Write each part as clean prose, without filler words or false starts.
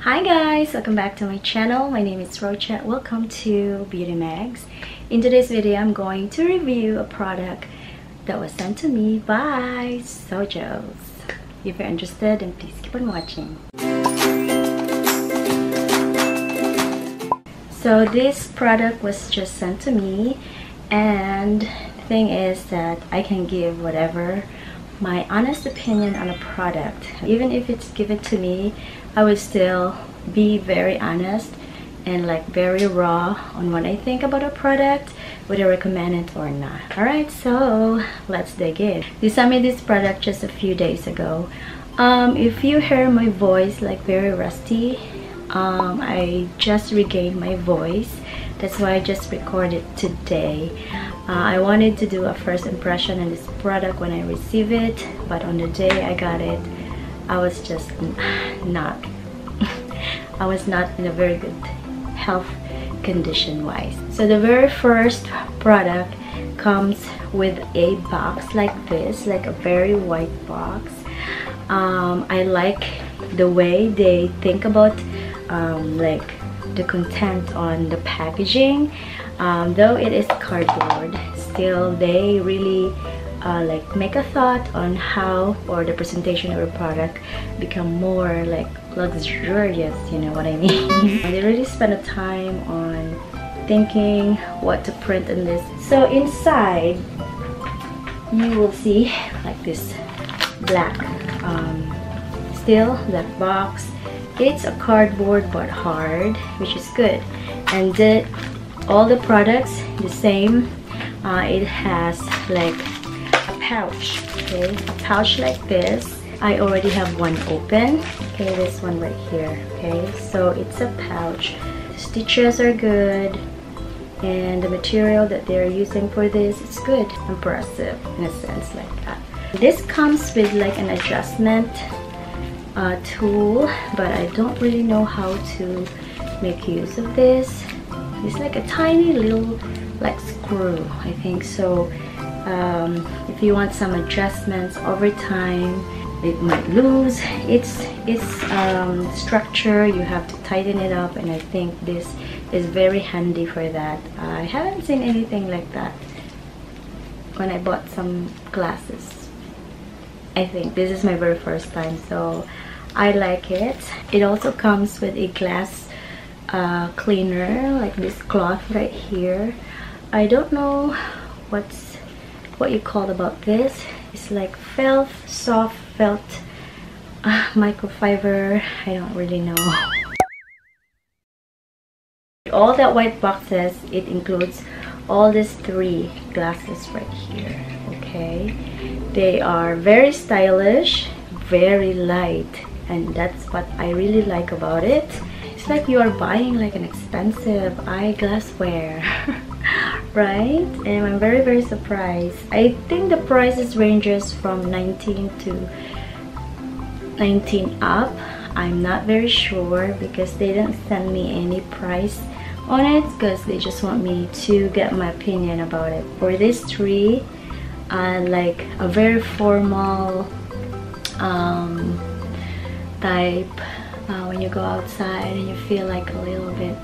Hi guys, welcome back to my channel. My name is Roche. Welcome to Beautymagz. In today's video, I'm going to review a product that was sent to me by Sojos. If you're interested, then please keep on watching. So this product was just sent to me, and the thing is that I can give whatever my honest opinion on a product. Even if it's given to me, I would still be very honest and like very raw on what I think about a product, whether I recommend it or not. Alright, so let's dig in. They sent me this product just a few days ago. If you hear my voice like very rusty, I just regained my voice. That's why I just recorded today. I wanted to do a first impression on this product when I receive it, but on the day I got it, I was just not in a very good health condition wise. So the very first product comes with a box like this, like a very white box. I like the way they think about like the content on the packaging. Though it is cardboard, still they really like make a thought on how or the presentation of the product become more like luxurious, you know what I mean. They really spend a time on thinking what to print in this. So inside you will see like this black still that box. It's a cardboard but hard, which is good. And all the products the same. It has like a pouch, okay, a pouch like this. I already have one open, okay, this one right here, okay. So it's a pouch. The stitches are good, and the material that they're using for this is good, impressive in a sense like that. This comes with like an adjustment tool, but I don't really know how to make use of this. It's like a tiny little like screw, I think so. If you want some adjustments over time, it might lose its structure. You have to tighten it up, and I think this is very handy for that. I haven't seen anything like that when I bought some glasses. I think this is my very first time, so I like it. It also comes with a glass cleaner, like this cloth right here. I don't know what you call about this. It's like felt, soft felt, microfiber. I don't really know. All that white boxes, it includes all these 3 glasses right here, okay. They are very stylish, very light, and that's what I really like about it. It's like you are buying like an expensive eyeglassware. Right? And I'm very surprised. I think the prices ranges from 19 to 19 up. I'm not very sure because they didn't send me any price on it, because they just want me to get my opinion about it. For these 3, like a very formal type, when you go outside and you feel like a little bit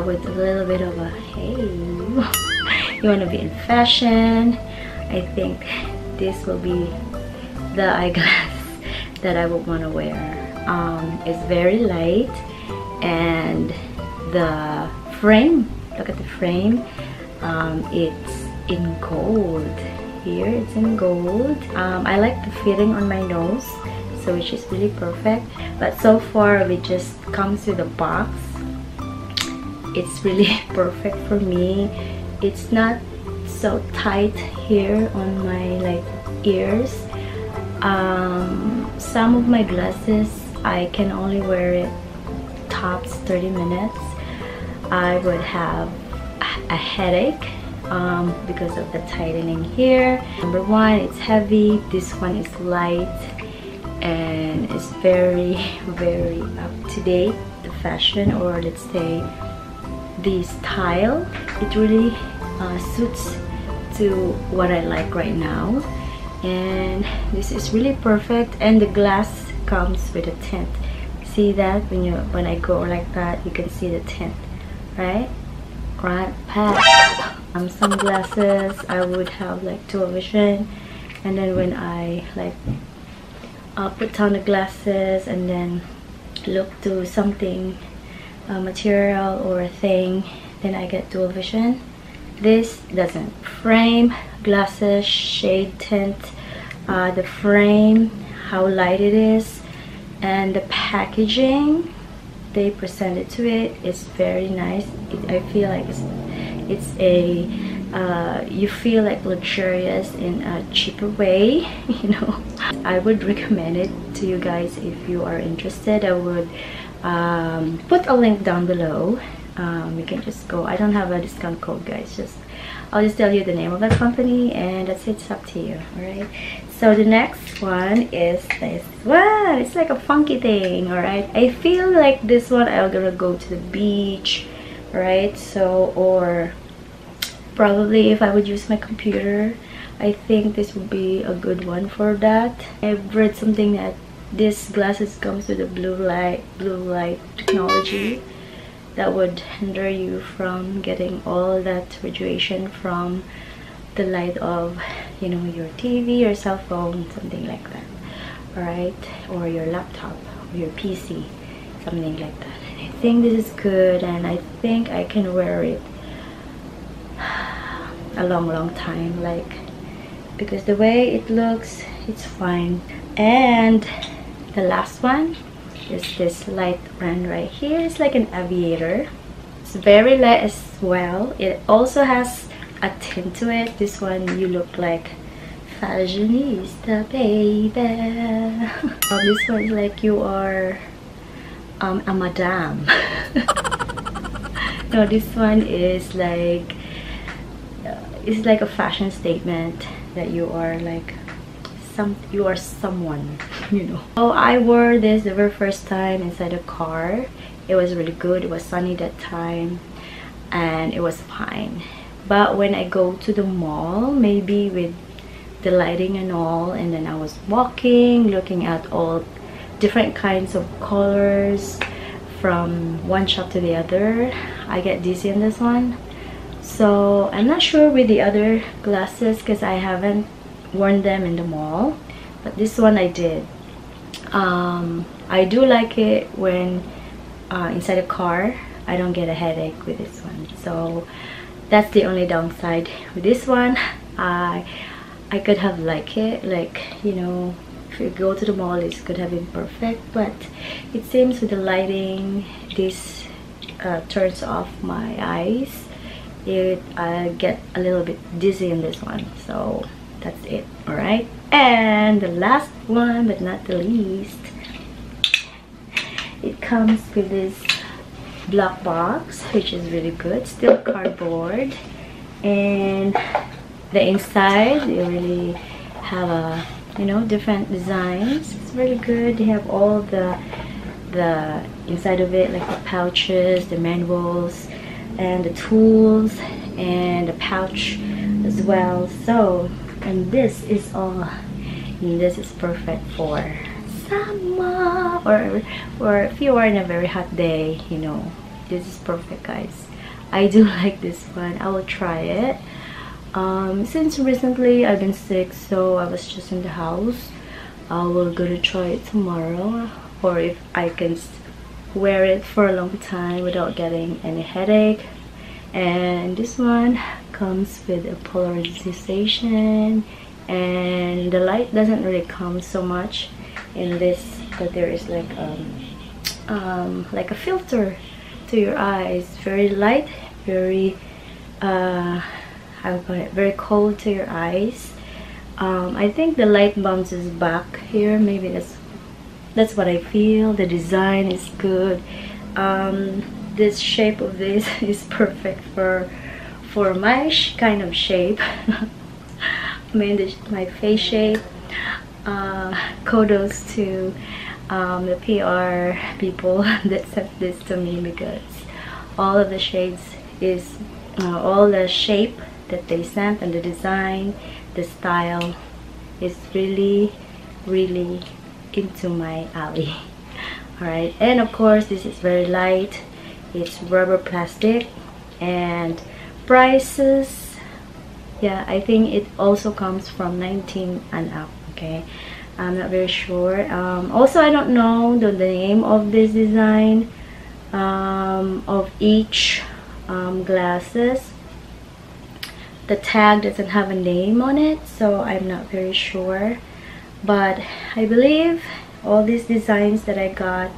with a little bit of a hey, you want to be in fashion. I think this will be the eyeglass that I would want to wear. It's very light, and the frame, look at the frame, it's in gold. Here it's in gold. I like the fitting on my nose, so which is really perfect. But so far it just comes with a box. It's really perfect for me. It's not so tight here on my like ears. Some of my glasses I can only wear it tops 30 minutes. I would have a headache because of the tightening here. Number 1, it's heavy. This one is light, and it's very up to date, the fashion, or let's say the style. It really suits to what I like right now, and this is really perfect. And the glass comes with a tint, See that when I go like that, you can see the tint, right? Right, pack. Sunglasses, I would have like dual vision, and then when I like put down the glasses and then look to something material or a thing, then I get dual vision. This doesn't. Frame, glasses, shade tint, the frame, how light it is, and the packaging they presented to it is very nice. I feel like it's a you feel like luxurious in a cheaper way, you know. I would recommend it to you guys if you are interested. I would put a link down below. You can just go. I don't have a discount code, guys. I'll just tell you the name of the company, and that's it. It's up to you. All right. So the next one is this one. It's like a funky thing. All right. I feel like this one I'm gonna go to the beach, right? So, or probably if I would use my computer, I think this would be a good one for that. I've read something that this glasses comes with a blue light technology that would hinder you from getting all that radiation from the light of, you know, your TV, your cell phone, something like that. All right, or your laptop or your PC, something like that. And I think this is good, and I think I can wear it a long time, like, because the way it looks, it's fine. And the last one is this light brand right here. It's like an aviator. It's very light as well. It also has a tint to it. This one, you look like fashionista, baby. This one is like you are a madame. No, this one is like it's like a fashion statement that you are like you are someone, you know. So I wore this the very first time inside a car. It was really good. It was sunny that time and it was fine. But when I go to the mall, maybe with the lighting and all, and then I was walking, looking at all different kinds of colors from one shop to the other, I get dizzy in this one. So I'm not sure with the other glasses because I haven't worn them in the mall, but this one I did. I do like it when inside a car. I don't get a headache with this one, so that's the only downside with this one. I could have liked it, like, you know, if you go to the mall, it could have been perfect, but it seems with the lighting, this turns off my eyes. I get a little bit dizzy in this one, so that's it. All right, and the last one but not the least, it comes with this black box, which is really good, still cardboard, and the inside they really have a, you know, different designs. It's really good. They have all the inside of it, like the pouches, the manuals, and the tools, and the pouch as well. So, and this is all, and this is perfect for summer, or if you are in a very hot day, you know, this is perfect, guys. I do like this one. I will try it. Since recently I've been sick, so I was just in the house. I will gonna try it tomorrow, or if I can wear it for a long time without getting any headache. And this one comes with a polarization, and the light doesn't really come so much in this, but there is like a filter to your eyes. Very light, very how about it, very cold to your eyes. I think the light bounces back here. Maybe that's what I feel. The design is good. This shape of this is perfect for my kind of shape. I mean, my face shape. Kudos to the PR people that sent this to me, because all of the shades is all the shape that they sent, and the design, the style is really into my alley. Alright, and of course this is very light. It's rubber plastic, and prices, yeah, I think it also comes from 19 and up. Okay, I'm not very sure. Also, I don't know the name of this design of each glasses. The tag doesn't have a name on it, so I'm not very sure, but I believe all these designs that I got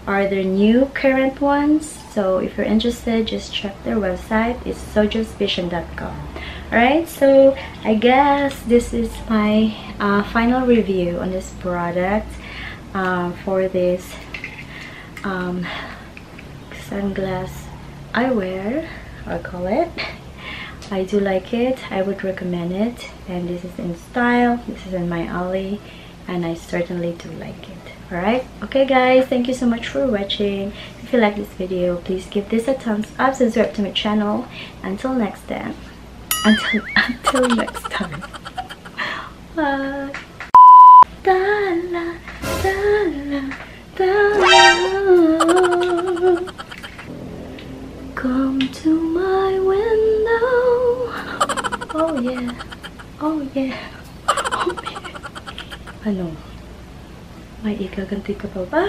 are the new current ones. So if you're interested, just check their website. It's sojosvision.com. Alright, so I guess this is my final review on this product for this sunglass eyewear, I call it. I do like it. I would recommend it, and this is in style, this is in my alley, and I certainly do like it. Alright, okay guys, thank you so much for watching. If you like this video, please give this a thumbs up, subscribe to my channel. Until next time, until next time, bye. Da-la, da-la, da-la. Come to my window. Oh yeah, oh yeah, oh yeah. Ano? May igaganti ka pa ba?